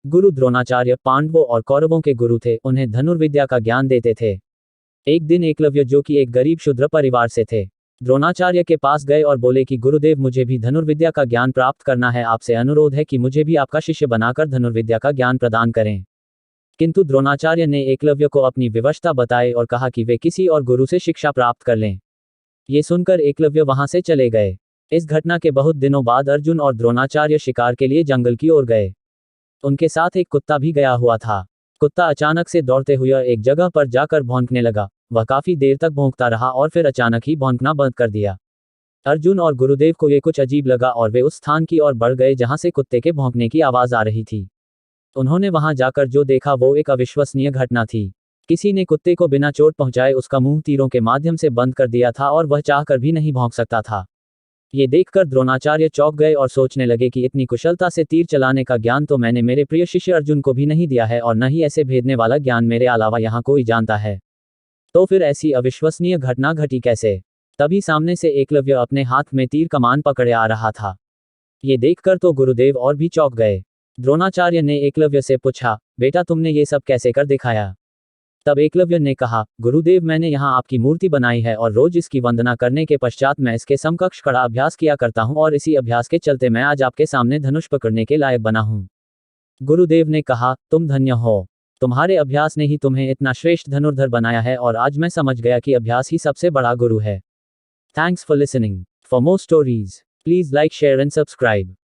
गुरु द्रोणाचार्य पांडवों और कौरवों के गुरु थे, उन्हें धनुर्विद्या का ज्ञान देते थे। एक दिन एकलव्य, जो कि एक गरीब शूद्र परिवार से थे, द्रोणाचार्य के पास गए और बोले कि गुरुदेव, मुझे भी धनुर्विद्या का ज्ञान प्राप्त करना है, आपसे अनुरोध है कि मुझे भी आपका शिष्य बनाकर धनुर्विद्या का ज्ञान प्रदान करें। किंतु द्रोणाचार्य ने एकलव्य को अपनी विवशता बताई और कहा कि वे किसी और गुरु से शिक्षा प्राप्त कर लें। ये सुनकर एकलव्य वहां से चले गए। इस घटना के बहुत दिनों बाद अर्जुन और द्रोणाचार्य शिकार के लिए जंगल की ओर गए। उनके साथ एक कुत्ता भी गया हुआ था। कुत्ता अचानक से दौड़ते हुए एक जगह पर जाकर भौंकने लगा। वह काफी देर तक भौंकता रहा और फिर अचानक ही भौंकना बंद कर दिया। अर्जुन और गुरुदेव को ये कुछ अजीब लगा और वे उस स्थान की ओर बढ़ गए जहां से कुत्ते के भौंकने की आवाज आ रही थी। उन्होंने वहां जाकर जो देखा वो एक अविश्वसनीय घटना थी। किसी ने कुत्ते को बिना चोट पहुंचाए उसका मुंह तीरों के माध्यम से बंद कर दिया था और वह चाहकर भी नहीं भौंक सकता था। ये देखकर द्रोणाचार्य चौंक गए और सोचने लगे कि इतनी कुशलता से तीर चलाने का ज्ञान तो मैंने मेरे प्रिय शिष्य अर्जुन को भी नहीं दिया है, और न ही ऐसे भेदने वाला ज्ञान मेरे अलावा यहाँ कोई जानता है। तो फिर ऐसी अविश्वसनीय घटना घटी कैसे? तभी सामने से एकलव्य अपने हाथ में तीर कमान पकड़े आ रहा था। ये देखकर तो गुरुदेव और भी चौंक गए। द्रोणाचार्य ने एकलव्य से पूछा, बेटा तुमने ये सब कैसे कर दिखाया? तब एकलव्य ने कहा, गुरुदेव, मैंने यहाँ आपकी मूर्ति बनाई है और रोज इसकी वंदना करने के पश्चात मैं इसके समकक्ष कड़ा अभ्यास किया करता हूँ, और इसी अभ्यास के चलते मैं आज आपके सामने धनुष पकड़ने के लायक बना हूँ। गुरुदेव ने कहा, तुम धन्य हो। तुम्हारे अभ्यास ने ही तुम्हें इतना श्रेष्ठ धनुर्धर बनाया है, और आज मैं समझ गया कि अभ्यास ही सबसे बड़ा गुरु है। Thanks for listening. For more stories please like, share and subscribe.